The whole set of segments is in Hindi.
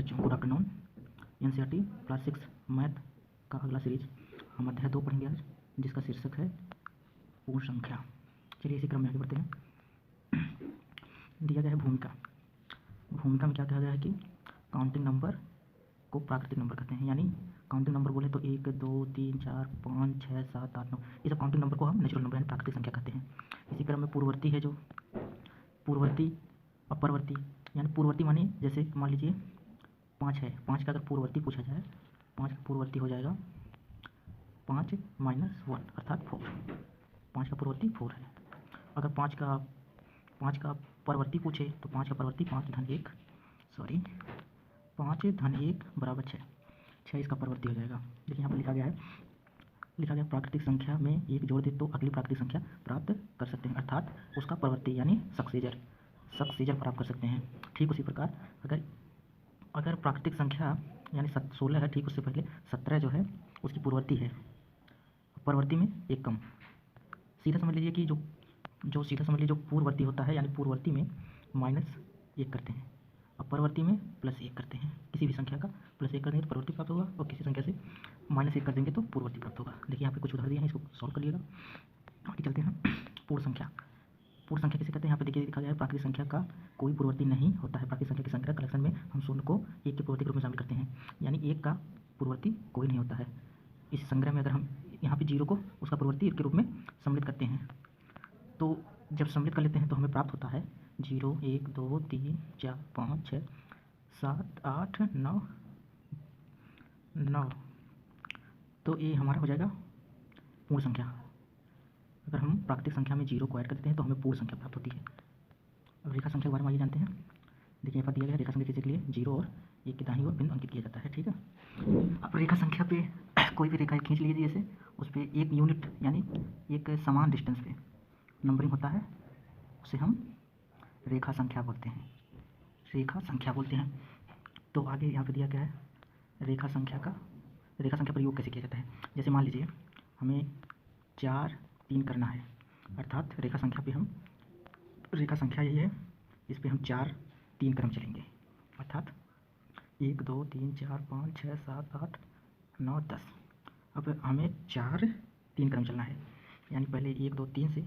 बच्चों, good afternoon. NCERT class 6 math का अगला सीरीज हम अध्याय 2 पढ़ेंगे आज, जिसका शीर्षक है पूर्ण संख्या। चलिए इसी क्रम में आगे बढ़ते हैं। दिया गया है भूमिका। भूमिका में क्या कहा गया है कि काउंटिंग नंबर को प्राकृतिक नंबर कहते हैं। यानी काउंटिंग नंबर बोले तो 1 2 3 4 5 6 7 8 9, ये सब काउंटिंग नंबर को हम नेचुरल नंबर यानी प्राकृतिक संख्या कहते हैं। इसी क्रम में पूर्ववर्ती है, जो पूर्ववर्ती अपरवर्ती, यानी पूर्ववर्ती माने जैसे मान लीजिए 5 है, 5 का अगर पूर्ववर्ती पूछा जाए, 5 का पूर्ववर्ती हो जाएगा 5 - 1 अर्थात 4। 5 का पूर्ववर्ती 4 है। अगर 5 का परवर्ती पूछे तो 5 का परवर्ती 5 - 1 बराबर 6। 6 इसका परवर्ती हो जाएगा। देखिए यहाँ पर लिखा गया प्राकृतिक संख्या में एक जोड़ दे तो अगली प्राकृतिक संख्या प्राप्त कर सकते हैं, अर्थात उसका परवर्ती यानी सक्सीजर प्राप्त कर सकते हैं। ठीक उसी प्रकार अगर प्राकृतिक संख्या यानी 16 है, ठीक उससे पहले 17 जो है उसकी पूर्ववर्ती है, परवर्ती में एक कम। सीधा समझ लीजिए कि जो पूर्ववर्ती होता है, यानी पूर्ववर्ती में -1 करते हैं और परवर्ती में +1 करते हैं। किसी भी संख्या का +1 कर देंगे तो परवर्ती प्राप्त होगा और किसी संख्या से -1 कर देंगे तो पूर्ववर्ती प्राप्त होगा। देखिए यहाँ पे कुछ उदाहरण दिए हैं, इसको सॉल्व करिएगा। आगे चलते हैं। पूर्ण संख्या किसे कहते हैं? यहाँ पे देखिए लिखा गया है प्राकृतिक संख्या का कोई पूर्ववर्ती नहीं होता है। प्राकृतिक संख्या के संग्रह कलेक्शन में हम शून्य को 1 के पूर्ववर्ती के रूप में शामिल करते हैं, यानी 1 का पूर्ववर्ती कोई नहीं होता है। इस संग्रह में अगर हम यहाँ पे 0 को उसका पूर्ववर्ती 1 के रूप में सम्मिलित करते हैं, तो जब सम्मिलित कर लेते हैं तो हमें प्राप्त होता है 0 1 2 3 4 5 6 7 8 9 9। तो ये हमारा हो जाएगा पूर्ण संख्या। अगर हम प्राकृतिक संख्या में 0 को ऐड कर देते हैं तो हमें पूर्ण संख्या प्राप्त होती है। अब रेखा संख्या के बारे में आइए जानते हैं। देखिए यहाँ पर दिया गया है रेखा संख्या के लिए 0 और 1 की दाहिनी ओर बिंदु अंकित किया जाता है। ठीक है। अब रेखा संख्या पे कोई भी रेखा खींच लीजिए, जैसे उस पर एक यूनिट यानी एक समान डिस्टेंस पे नंबरिंग होता है, उसे हम रेखा संख्या बोलते हैं। तो आगे यहाँ पे दिया गया है रेखा संख्या प्रयोग कैसे किया जाता है। जैसे मान लीजिए हमें 4 3 करना है, अर्थात रेखा संख्या यही है, इस पर हम 4 3 क्रम चलेंगे, अर्थात 1 2 3 4 5 6 7 8 9 10। अब हमें 4 3 क्रम चलना है, यानी पहले 1 2 3 से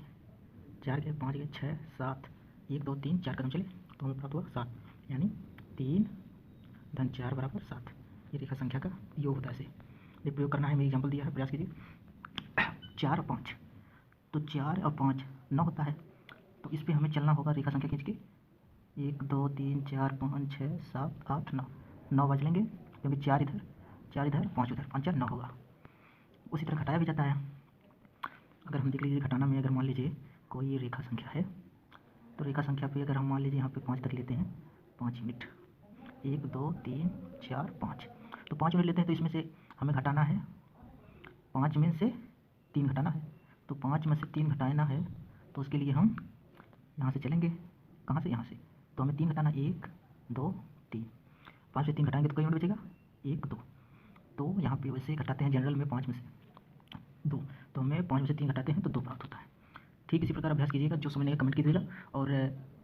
4 गए 5 गए 6 7 1 2 3 4 कदम चले तो हमें प्राप्त हुआ 7, यानी 3 - 4 बराबर 7। ये रेखा संख्या का योग होता है। ऐसे ये प्रयोग करना है। मैं एग्जाम्पल दिया है, प्रयास कीजिए। 4 और 5, तो 4 और 5 9 होता है, तो इस पर हमें चलना होगा रेखा संख्या खींच के 1 2 3 4 5 6 7 8 9 बज लेंगे, क्योंकि 4 इधर 5 उधर, 5 4 9 होगा। उसी तरह घटाया भी जाता है। अगर हम देख लीजिए घटाना में, अगर मान लीजिए कोई रेखा संख्या है, तो रेखा संख्या पे अगर हम मान लीजिए यहाँ पे 5 तक लेते हैं, 5 यूनिट 1 2 3 4 5, तो 5 यूनिट लेते हैं, तो इसमें से हमें घटाना है 5 में से 3 घटाना है। तो 5 में से 3 घटाना है, तो उसके लिए हम यहाँ से चलेंगे। कहाँ से? यहाँ से। तो हमें 3 घटाना, 1 2 3, 5 से 3 घटाएंगे तो कोई यूनिट बचेगा 1 2। तो यहाँ पे वैसे घटाते हैं जनरल में 5 में से 2, तो हमें 5 में से 3 घटाते हैं तो 2 प्राप्त होता है। ठीक इसी प्रकार अभ्यास कीजिएगा। जो समझने का कमेंट कीजिएगा, और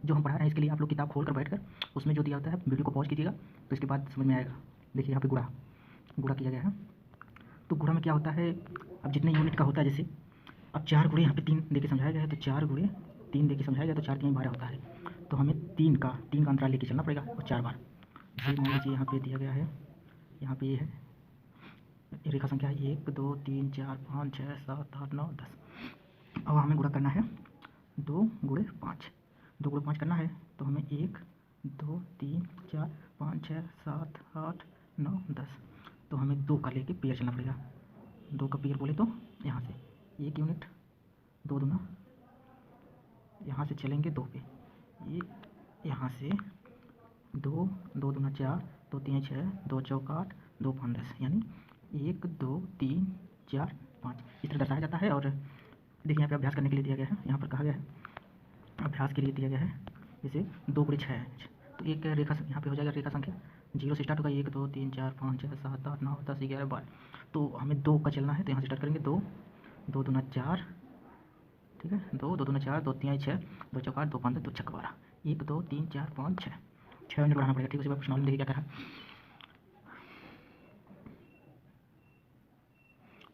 जो हम पढ़ा रहे हैं इसके लिए आप लोग किताब खोल कर बैठकर उसमें जो दिया होता है वीडियो को पॉज कीजिएगा, तो इसके बाद समझ में आएगा। देखिए यहाँ पे गुणा किया गया है। तो गुणा में क्या होता है, अब जितने यूनिट का होता है, जैसे अब 4 गुणे यहाँ पे 3 दे के समझाया गया है, तो 4 गुणे 3 दे के समझाया गया, तो 4 3 12 होता है। तो हमें 3 का अंतराल लेके चलना पड़ेगा और 4 बार। मान लीजिए यहाँ पे दिया गया है, यहाँ पे ये है रेखा संख्या 1 2 3 4 5 6 7 8 9 10। अब हमें गुणा करना है 2 गुणे 5 करना है, तो हमें 1 2 3 4 5 6 7 8 9 10। तो हमें 2 का लेके पेयर चलना पड़ेगा। 2 का पेयर बोले तो यहाँ से 1 यूनिट 2 दूना, यहाँ से चलेंगे 2 पे, ये यहाँ से 2 2 दूना 4 2 3 6 2 चौक 8 2 5 10, यानी 1 2 3 4 5 इस तरह दर्शाया जाता है। और देखिए यहाँ पे अभ्यास करने के लिए दिया गया है, यहाँ पर कहा गया है अभ्यास के लिए दिया गया है, जैसे 2 गुणे 6 है, तो एक रेखा यहाँ पे हो जाएगा रेखा संख्या 0 से स्टार्ट होगा 1 2 3 4 5 6 7 8 9 10 11 12। तो हमें 2 का चलना है, तो यहाँ से स्टार्ट करेंगे 2 2 दूना 4, ठीक है, 2 2 दूना 4 2 3 6 2 चौक 8 2 5 2 छक्का 12, 1 2 3 4 5 6 यूनिट बढ़ाना पड़ेगा। ठीक है, उसी बार प्रश्न देखिए क्या कहा।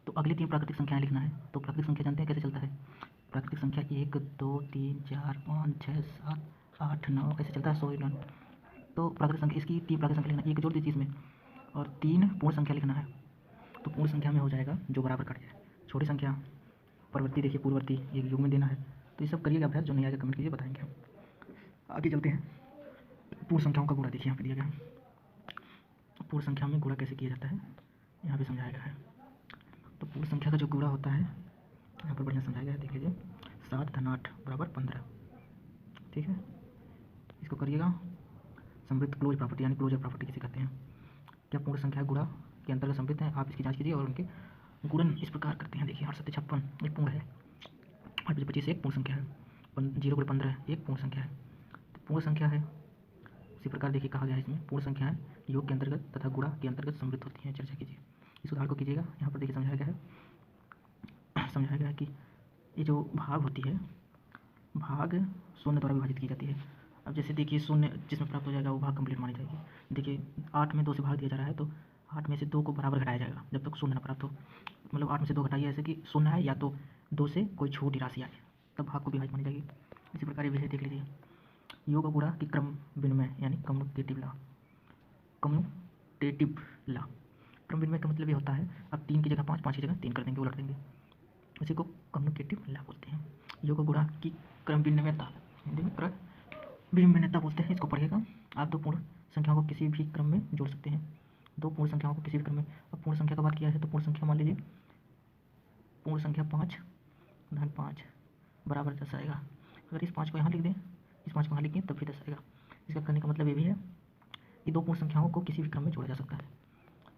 तो अगली 3 प्राकृतिक संख्याएं लिखना है। तो प्राकृतिक संख्या जानते हैं कैसे चलता है। प्राकृतिक संख्या 1 2 3 4 5 6 7 8 9 कैसे चलता है 100 1। तो प्राकृतिक संख्या इसकी 3 प्राकृतिक संख्या लिखना, एक जोड़ दीजिए इसमें, और 3 पूर्ण संख्या लिखना है। तो पूर्ण संख्या में हो जाएगा जो बराबर कट जाए। छोटी संख्या, परवर्ती देखिए पूर्ववर्ती, एक योग में देना है। तो ये सब करिएगा अभ्यास, जो नहीं आएगा कमेंट कीजिए, बताएंगे हम। आगे चलते हैं। पूर्ण संख्याओं का गुणा देखिए यहाँ पे दिया गया है। पूर्ण संख्या में गुणा कैसे किया जाता है यहाँ पे समझाया गया है। तो पूर्ण संख्या का जो गुणा होता है यहाँ पर बढ़िया समझाया गया है, देख लीजिए। 7 धन 8 बराबर 15, ठीक है। इसको करिएगा समृद्ध क्लोज प्रॉपर्टी, यानी क्लोजर प्रॉपर्टी किसे कहते हैं। क्या पूर्ण संख्या गुणा के अंतर्गत समृद्ध है, आप इसकी जांच कीजिए। और उनके गुणन इस प्रकार करते हैं, देखिए 8 7 56 एक पूर्ण है, 8 5 25 एक पूर्ण संख्या है, 0 गुणे 15 एक पूर्ण संख्या है। तो पूर्ण संख्या है, इसी प्रकार देखिए कहा गया है इसमें पूर्ण संख्याएं योग के अंतर्गत तथा गुणा के अंतर्गत समृद्ध होती हैं। चर्चा कीजिए, इस उदाहरण को कीजिएगा। यहाँ पर देखिए समझाया गया है कि ये जो भाग होती है, भाग शून्य द्वारा विभाजित की जाती है। अब जैसे देखिए शून्य जिसमें प्राप्त हो जाएगा वो भाग कंप्लीट मानी जाएगी। देखिए 8 में 2 से भाग दिया जा रहा है, तो 8 में से 2 को बराबर घटाया जाएगा जब तक शून्य न प्राप्त हो। मतलब 8 में से 2 घटाइए, ऐसे कि शून्य है या तो 2 से कोई छोटी राशि आए, तब भाग को विभाजित मानी जाएगी। इसी प्रकार ये भी है, देख लीजिए। योग गुणा की क्रम विनिमय यानी कम्युटेटिव ला। क्रम विनिमय का मतलब ये होता है, अब 3 की जगह 5, 5 की जगह 3 कर देंगे, उलट देंगे, उसी को कम्युटेटिव ला बोलते हैं। योग गुणा की क्रम विनिमयता, हिंदी में क्रम विनिमयता बोलते हैं। इसको पढ़िएगा आप। 2 पूर्ण संख्याओं को किसी भी क्रम में जोड़ सकते हैं, 2 पूर्ण संख्याओं को किसी भी क्रम में। अब पूर्ण संख्या का बात किया है तो पूर्ण संख्या मान लीजिए, पूर्ण संख्या 5 धन 5 बराबर 10 आएगा। अगर इस 5 को यहाँ लिख दें, इस 5 को यहाँ लिखें तब भी 10 आएगा। इसका करने का मतलब ये भी है कि 2 पूर्ण संख्याओं को किसी भी क्रम में जोड़ा जा सकता है।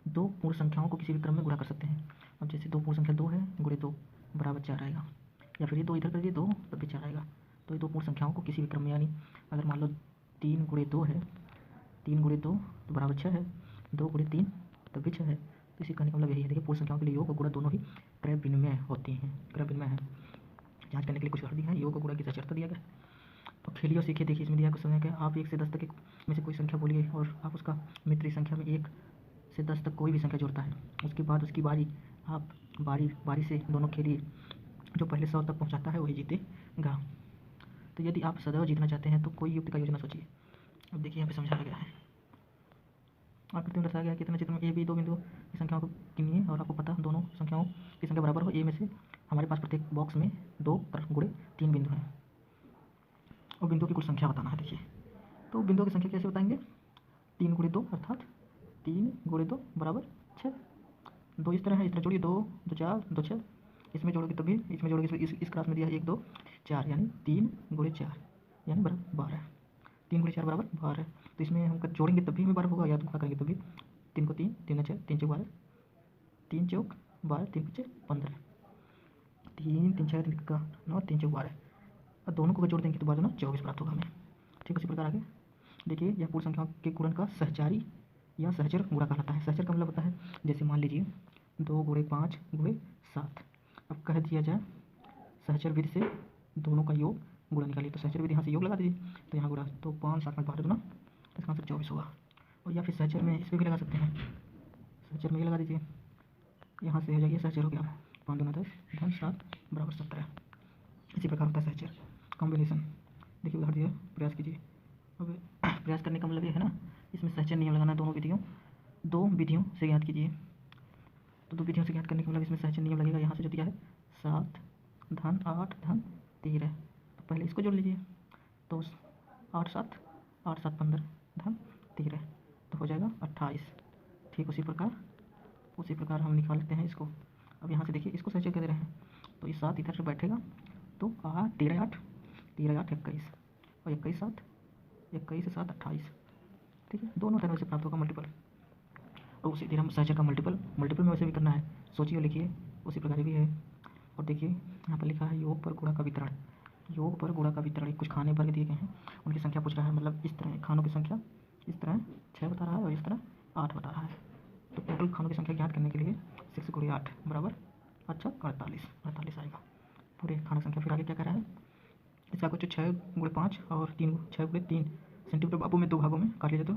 2 पूर्ण संख्याओं को किसी भी क्रम में गुणा कर सकते हैं। अब जैसे 2 पूर्ण संख्या 2 है, गुणे 2 बराबर 4 आएगा, या फिर ये 2 इधर कर दिए 2 तब भी 4 आएगा। तो ये 2 पूर्ण संख्याओं को किसी भी क्रम में, यानी अगर मान लो 3 गुणे 2 है, 3 गुणे 2 तो बराबर 6 है, 2 गुणे 3 तब भी 6 है। तो इसी कहने का मतलब यही है। देखिए पूर्ण संख्याओं के लिए योग और गुणा दोनों ही क्रय विनिमय होती हैं, क्रय विनिमय है। जांच करने के लिए कुछ कर दिया है, योग और गुणा की सचरता दिया गया। तो खेलिए और सीखिए। देखिए इसमें दिया कुछ समय क्या, आप 1 से 10 तक में से कोई संख्या बोलिए और आप उसका मित्र संख्या में 1 से 10 तक कोई भी संख्या जोड़ता है, उसके बाद उसकी बारी, आप बारी से दोनों खेलिए। जो पहले 100 तक पहुंचाता है वही जीतेगा। तो यदि आप सदैव जीतना चाहते हैं तो कोई युक्ति का योजना सोचिए। अब देखिए यहाँ पे समझाया गया है, आकृति में दर्शाया गया है कितना चित्र में ए बी 2 बिंदु की संख्याओं को गिनिए और आपको पता दोनों संख्याओं की संख्या बराबर हो। ए में से हमारे पास प्रत्येक बॉक्स में 2 गुणे 3 बिंदु हैं और बिंदु की कुल संख्या बताना है। देखिए तो बिंदु की संख्या कैसे बताएंगे, 3 गुणे 2 अर्थात 3 गुणे 2 बराबर 6। 2 इस तरह है, इस तरह जोड़िए, 2 2 4 2 6, इसमें जोड़ोगे तभी, इसमें जोड़ोगे इस क्लास में दिया है 1 2 4, यानी 3 गुणे 4 यानी बराबर 12। 3 गुणे 4 बराबर 12। तो इसमें हम जोड़ेंगे तभी हमें 12 होगा, या तो गुणा करेंगे तभी। 3 को 3, 3 6, 3 चौक 12, 3 चौक 12, 3 5 15, 3 3 6 3 का 9, 3 चौक 12। और दोनों को जोड़ देंगे तो 12 24 प्राप्त होगा हमें। ठीक, उसी प्रकार आगे देखिए, यह पूर्ण संख्याओं के गुणन का सहचारी या सहचर गुणा कहलाता है। सहचर का मतलब होता है, जैसे मान लीजिए 2 गुणे 5 गुणे 7। अब कह दिया जाए सहचर विधि से दोनों का योग गुणा निकालिए, तो सहचर विधि यहाँ से योग लगा दीजिए, तो यहाँ गुणा, तो 5 7 5 12 इसका आंसर 24 होगा। और या फिर सहचर में इस पर भी लगा सकते हैं, सहचर में ये लगा दीजिए, यहाँ से हो जाएगी सहचर हो गया 5 2 10 धन 7 बराबर 17। इसी प्रकार होता है सहचर कॉम्बिनेशन। देखिए उदाहरण दिया, प्रयास कीजिए। अब प्रयास करने का मतलब ये है ना, इसमें सहचर नियम लगाना है दोनों विधियों से ज्ञात कीजिए। तो 2 विधियों से ज्ञात करने का मतलब इसमें सहचर नियम लगेगा। यहाँ से जो दिया है 7 धन 8 धन 13, तो पहले इसको जोड़ लीजिए, तो 8 7 15 धन 13, तो हो जाएगा 28। ठीक उसी प्रकार हम निकाल लेते हैं इसको। अब यहाँ से देखिए इसको सहचर कह दे रहे हैं, तो ये 7 इधर से बैठेगा, तो 13 8 21 और 21 7 28। ठीक है, दोनों तरह से प्राप्त होगा मल्टीपल। और उसी तरह हम सहचर का मल्टीपल में वैसे भी करना है, सोचिए और लिखिए, उसी प्रकार भी है। और देखिए यहाँ पर लिखा है योग पर गुणा का वितरण। योग पर गुणा का वितरण, कुछ खाने पर दिए गए हैं, उनकी संख्या पूछ रहा है। मतलब इस तरह खानों की संख्या इस तरह 6 बता रहा है और इस तरह 8 बता रहा है। तो टोटल खानों की संख्या ज्ञात करने के लिए 6 गुणे 8 बराबर 48 आएगा पूरे खाना संख्या। फिर आगे क्या कह रहा है, इसका कुछ 6 गुणे 5 और 6 गुणे 3 सेंटीमीटर बाबू में 2 भागों में काट लिया जाए,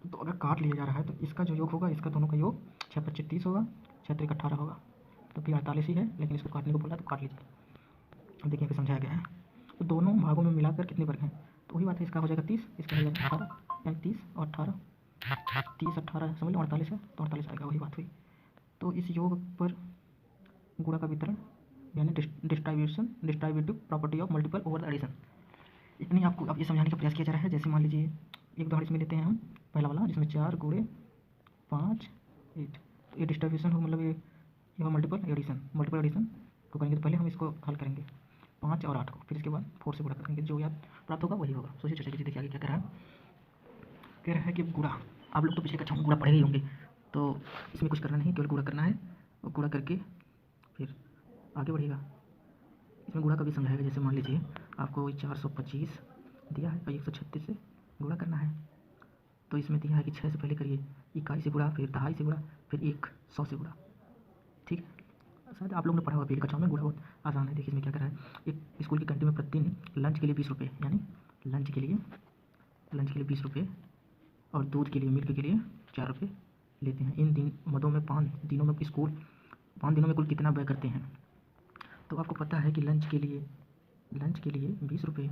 तो अगर काट लिया जा रहा है तो इसका जो योग होगा, इसका दोनों का योग 6 25 30 होगा, 6 3 18 होगा। तो भी 48 ही है, लेकिन इसको काटने को बोला तो काट लीजिए। अब देखिए यहाँ पे समझाया गया है, तो दोनों भागों में मिलाकर कितने वर्ग हैं, तो वही बात है, इसका हो जाएगा 30, इसका हो जाएगा 18, यानी 30 और 18, 30 18 समझ लो 48 है, तो 48 आएगा, वही बात हुई। तो इस योग पर गुणा का वितरण यानी distributive property of multiple over the addition, इतनी आपको अब ये समझाने का प्रयास किया जा रहा है। जैसे मान लीजिए एक उदाहरण इसमें लेते हैं हम, पहला वाला जिसमें 4 गुणे 5 8, तो ये डिस्ट्रीब्यूशन हो, मतलब ये हो मल्टीपल एडिशन को करेंगे। तो पहले हम इसको हल करेंगे 5 और 8 को, फिर इसके बाद 4 से गुणा करेंगे, जो याद प्राप्त होगा वही होगा। सोचिए चर्चा कीजिए, देखिए आगे क्या कह रहा है कि गुणा, आप लोग तो पिछले कक्षा में गुणा पढ़े ही होंगे, तो इसमें कुछ करना नहीं, केवल गुणा करना है और गुणा करके फिर आगे बढ़ेगा। इसमें गुणा कभी समझाएगा, जैसे मान लीजिए आपको 425 दिया है और 136 से गुणा करना है, तो इसमें दिया है कि 6 से पहले करिए, इकाई से गुणा, फिर दहाई से गुणा, फिर 100 से गुणा। ठीक है, शायद आप लोगों ने पढ़ा होगा पहले कक्षाओं में, गुणा बहुत आसान है। देखिए इसमें क्या कर रहा है, एक स्कूल की कैंटीन में प्रतिदिन लंच के लिए 20 रुपये, यानी लंच के लिए 20 रुपये और दूध के लिए, मिल्क के लिए 4 रुपये लेते हैं। इन दिन मदों में 5 दिनों में स्कूल 5 दिनों में कुल कितना व्यय करते हैं। तो आपको पता है कि लंच के लिए 20 रुपये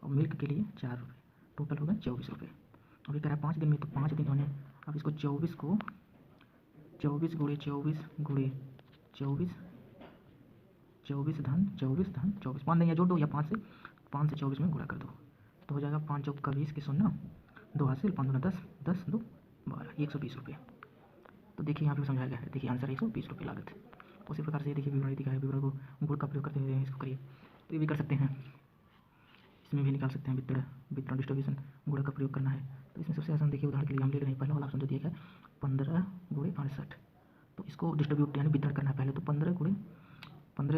और मिल्क के लिए 4 रुपये, टोटल हो गए 24 रुपये। अभी कह रहा है 5 दिन में, तो 5 दिन होने, अब इसको 24 को 24 गुणे 24 गुणे 24 24 धन 24 5 नहीं है, जोड़ दो, या 5 से 24 में गुणा कर दो, तो हो जाएगा 5 चौक का 20 की 0, 2 हासिल, 5 दूना 10, 10 2 12, 120 रुपये। तो देखिए यहाँ पे समझाया गया है, देखिए आंसर 120 रुपये लागत है। उसी प्रकार से देखिए विवरण दिखा है, विवरण को गुण का प्रयोग करते हुए इसको करिए, तो ये भी कर सकते हैं, इसमें भी निकाल सकते हैं। वितरण डिस्ट्रीब्यूशन गुणा का प्रयोग करना है, तो इसमें सबसे आसान देखिए उदाहरण के लिए हम ले रहे हैं, पहला वाला ऑप्शन जो दिया गया है 15 गुणे 68, तो इसको डिस्ट्रीब्यूट यानी वितरण करना है पहले, तो 15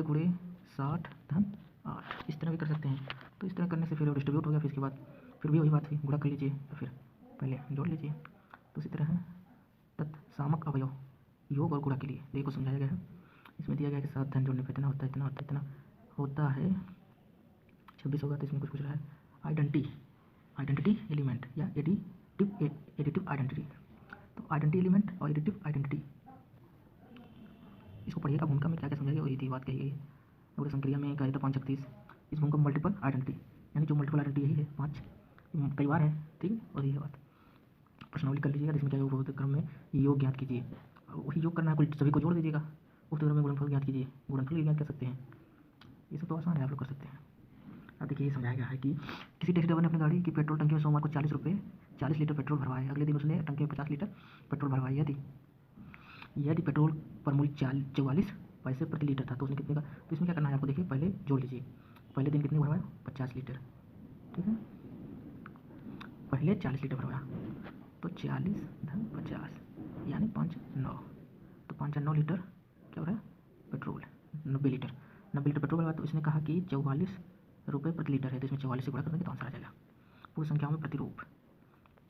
गुणे 60 धन 8, इस तरह भी कर सकते हैं। तो इस तरह करने से फिर डिस्ट्रीब्यूट हो गया, फिर इसके बाद फिर भी वही बात हुई, गुणा कर लीजिए तो फिर पहले जोड़ लीजिए। तो इसी तरह है तत्सामक अवयव योग और गुणा के लिए देखो समझाया गया है। इसमें दिया गया है कि 7 धन जोड़ने पर इतना होता है, इतना होता है 26 होगा। तो इसमें कुछ रहा है आइडेंटिटी एलिमेंट या एडिटिव आइडेंटिटी, तो आइडेंटिटी एलिमेंट और एडिटिव आइडेंटिटी, इसको पढ़िएगा। भूमिका में क्या क्या समझाइए, वही थी बात कही गई है। और संक्रिया में कहा था 536, इस भूमिका मल्टीपल आइडेंटिटी, यानी जो मल्टीपल आइडेंटिटी यही है, 5 कई बार है, ठीक है, और यही है बात। प्रश्नावली कर लीजिएगा, जिसमें क्या है उपरोक्त क्रम में योग ज्ञात कीजिए, वही योग करना है, कुल सभी को जोड़ दीजिएगा, उस क्रम में गुणनफल ज्ञात कीजिए, गुणनफल ज्ञात कर सकते हैं, ये सब तो आसान है, आप लोग कर सकते हैं। अब देखिए ये समझाया गया है कि किसी टैक्सी ड्राइवर ने अपनी गाड़ी की पेट्रोल टंकी में सोमवार को 40 लीटर पेट्रोल भरवाया, अगले दिन उसने टंकी में 50 लीटर पेट्रोल भरवाया। यदि पेट्रोल पर मूल्य 44 पैसे प्रति लीटर था, तो उसने कितने का, तो इसमें क्या करना है आपको, देखिए पहले जोड़ लीजिए, पहले दिन कितने भरवाया 50 लीटर, ठीक है, पहले 40 लीटर भरवाया, तो 40 धन 50 यानी 5 9, तो 5 9 लीटर क्या हो रहा है पेट्रोल, 90 लीटर पेट्रोल भरवाया। तो इसने कहा कि 44 रुपये प्रति लीटर है, तो इसमें 44 से गुणा कर देंगे तो आंसर आ जाएगा। पूर्ण संख्याओं में प्रतिरूप,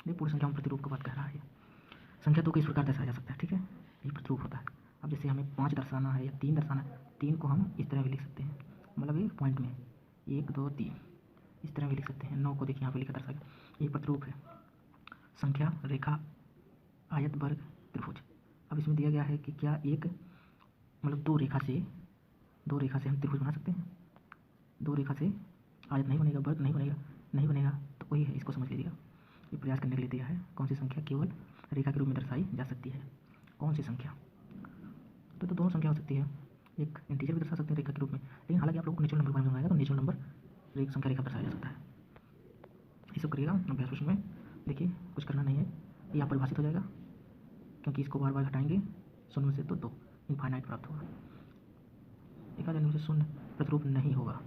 ये पूर्ण संख्याओं में प्रतिरूप की बात कर रहा है। संख्या तो किस प्रकार दर्शाया जा सकता है, ठीक है, ये प्रतिरूप होता है। अब जैसे हमें 5 दर्शाना है या 3 दर्शाना है, 3 को हम इस तरह भी लिख सकते हैं, मतलब ये पॉइंट में 1 2 3 इस तरह भी लिख सकते हैं। 9 को देखिए यहाँ पे लिखा दर्शाया, ये प्रतिरूप है। संख्या, रेखा, आयत, वर्ग, त्रिभुज। अब इसमें दिया गया है कि क्या एक मतलब दो रेखा से हम त्रिभुज बना सकते हैं, दो रेखा से आयत नहीं बनेगा, वर्ग नहीं बनेगा, तो वही है, इसको समझ लीजिएगा। ये प्रयास करने के लिए दिया है, कौन सी संख्या केवल रेखा के रूप में दर्शाई जा सकती है, कौन सी संख्या, तो दोनों संख्या हो सकती है, एक इंटीजर भी दर्शा सकते हैं रेखा के रूप में, लेकिन हालांकि आप लोगों को नेचुरल नंबर बनाना आएगा, तो नेचुरल नंबर एक संख्या रेखा दर्शाया जा सकता है। ये सब करिएगा अभ्यास प्रश्न में, देखिए कुछ करना नहीं है, ये आप परिभाषित हो जाएगा, क्योंकि इसको बार बार हटाएंगे, शून्य से तो 2 इनफाइनाइट प्राप्त होगा, एक आधे से शून्य प्रतिरूप नहीं होगा,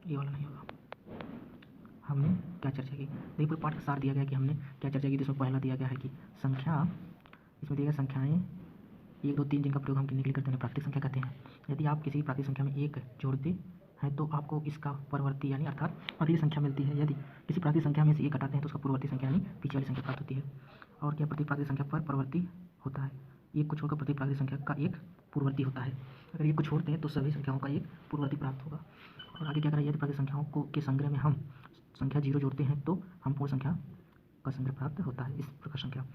ये वाला नहीं होगा। हमने क्या चर्चा की, देखिए पूरे पाठ का सार दिया गया कि हमने क्या चर्चा की। जिसमें पहला दिया गया है कि संख्या, इसमें दिया गया संख्याएँ 1 2 3 जिनका प्रयोग हम गिनने के लिए करते हैं प्राकृतिक संख्या कहते हैं। यदि आप किसी प्राकृतिक संख्या में 1 जोड़ते हैं तो आपको इसका परवर्ती यानी अर्थात अगली संख्या मिलती है। यदि किसी प्राकृतिक संख्या में से 1 घटाते हैं तो उसका पूर्ववर्ती संख्या यानी पीछे वाली संख्या प्राप्त होती है। और क्या प्रति प्राकृतिक संख्या पर परवर्ती होता है, 1 को छोड़कर प्रति प्राकृतिक संख्या का एक पूर्ववर्ती होता है। अगर 1 को छोड़ते हैं तो सभी संख्याओं का एक पूर्ववर्ती प्राप्त होगा। और आगे क्या करें, यदि प्राकृतिक संख्याओं को के संग्रह में हम संख्या 0 जोड़ते हैं तो हम पूर्ण संख्या का संग्रह प्राप्त होता है। इस प्रकार संख्या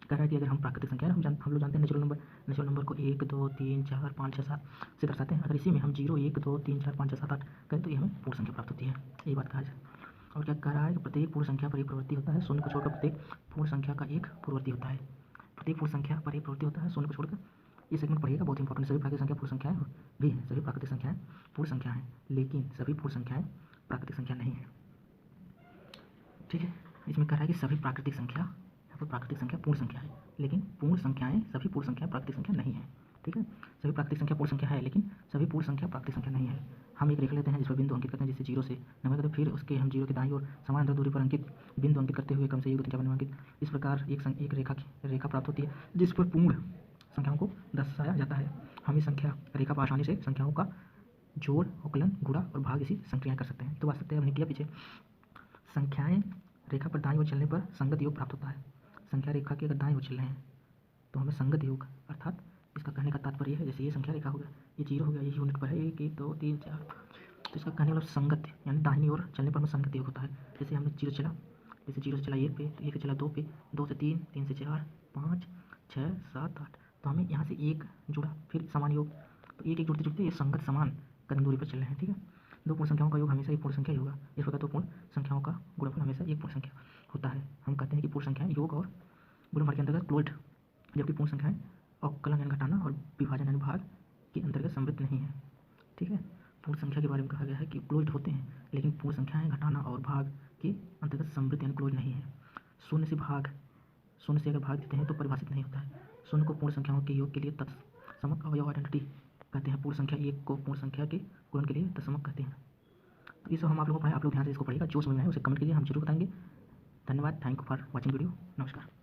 कह रहा है कि अगर हम प्राकृतिक संख्या हम लोग जानते हैं नेचुरल नंबर को 1 2 3 4 5 6 7 से दर्शाते हैं। अगर इसी में हम 0 1 2 3 4 5 6 7 8 करें तो ये हमें पूर्ण संख्या प्राप्त होती है। ये बात कहा जाए। और क्या कह रहा है कि प्रत्येक पूर्ण संख्या पर एक प्रवृत्ति होता है, शून्य को छोड़कर प्रत्येक पूर्ण संख्या का एक पूर्ववर्ती होता है। प्रत्येक पूर्ण संख्या पर एक प्रवृत्ति होता है, शून्य को छोड़कर। ये सेगमेंट पढ़िएगा, बहुत इंपॉर्टेंट। सभी प्राकृतिक संख्या पूर्ण संख्याएं भी हैं, सभी प्राकृतिक संख्याएं पूर्ण संख्या हैं, लेकिन सभी पूर्ण संख्याएं प्राकृतिक संख्या नहीं है। ठीक है, इसमें कह रहा है कि सभी प्राकृतिक संख्या, यहाँ पर प्राकृतिक संख्या पूर्ण संख्या है, लेकिन पूर्ण संख्याएं सभी पूर्ण संख्या प्राकृतिक संख्या नहीं है। ठीक है, सभी प्राकृतिक संख्या पूर्ण संख्या है, लेकिन सभी पूर्ण संख्या प्राकृतिक संख्या नहीं है। हम एक रेखा लेते हैं जिस पर बिंदु अंकित करते हैं, जिससे 0 से नंबर करते हैं, फिर उसके हम 0 के दाईं ओर समान दूरी पर अंकित बिंदु अंकित करते हुए क्रम से 1 2 3 4 5 अंकित, इस प्रकार एक रेखा प्राप्त होती है जिस पर पूर्ण संख्याओं को दर्शाया जाता है। हम इस संख्या रेखा पर आसानी से संख्याओं का जोड़, अवकलन, गुणा और भाग इसी संक्रियाएं कर सकते हैं। तो बात सकते हैं हमने किया पीछे, संख्याएं रेखा पर दाईं ओर चलने पर संगत योग प्राप्त होता है। संख्या रेखा के अगर दाईं ओर चल रहे हैं तो हमें संगत योग, अर्थात इसका कहने का तात्पर्य है, जैसे ये संख्या रेखा हो गया, ये 0 हो गया, ये यूनिट पर है 1 1 2 3 4, तो इसका कहने वाला संगत यानी दाहिनी ओर चलने पर हमें संगत योग होता है। जैसे हमने 0 चला, जैसे 0 से चला 1 पे, तो 1 से चला 2 पे, 2 से 3, 3 से 4 5 6 7 8, तो हमें यहाँ से 1 जुड़ा, फिर समान योग, तो 1 1 जुड़ते जुड़ते ये संगत समान कदम दूरी पर चल रहे हैं। ठीक है, दो पूर्ण संख्याओं का योग हमेशा एक पूर्ण संख्या ही होगा। इस प्रकार दो पूर्ण संख्याओं का गुणनफल हमेशा एक पूर्ण संख्या होता है। हम कहते हैं कि पूर्ण संख्याएं योग और गुणनफल के अंतर्गत क्लोज्ड, जबकि पूर्ण संख्याएं अवकलन यानी घटाना और विभाजन यानी भाग के अंतर्गत समृद्ध नहीं है। ठीक है, पूर्ण संख्या के बारे में कहा गया है कि क्लोज्ड होते हैं, लेकिन पूर्ण संख्याएं घटाना और भाग के अंतर्गत समृद्ध यानी क्लोज नहीं है। शून्य से अगर भाग देते हैं तो परिभाषित नहीं होता है। शून्य को पूर्ण संख्याओं के योग के लिए तत्समक अवयव आइडेंटिटी कहते हैं। पूर्ण संख्या 1 को पूर्ण संख्या के गुणन के लिए तत्समक कहते हैं। तो ये सब हम आप लोगों को पढ़ाएं, आप लोग ध्यान से इसको पढ़िएगा, जो समझ में आए उसे कमेंट कीजिए, हम जरूर बताएंगे। धन्यवाद, thank you for watching video, नमस्कार।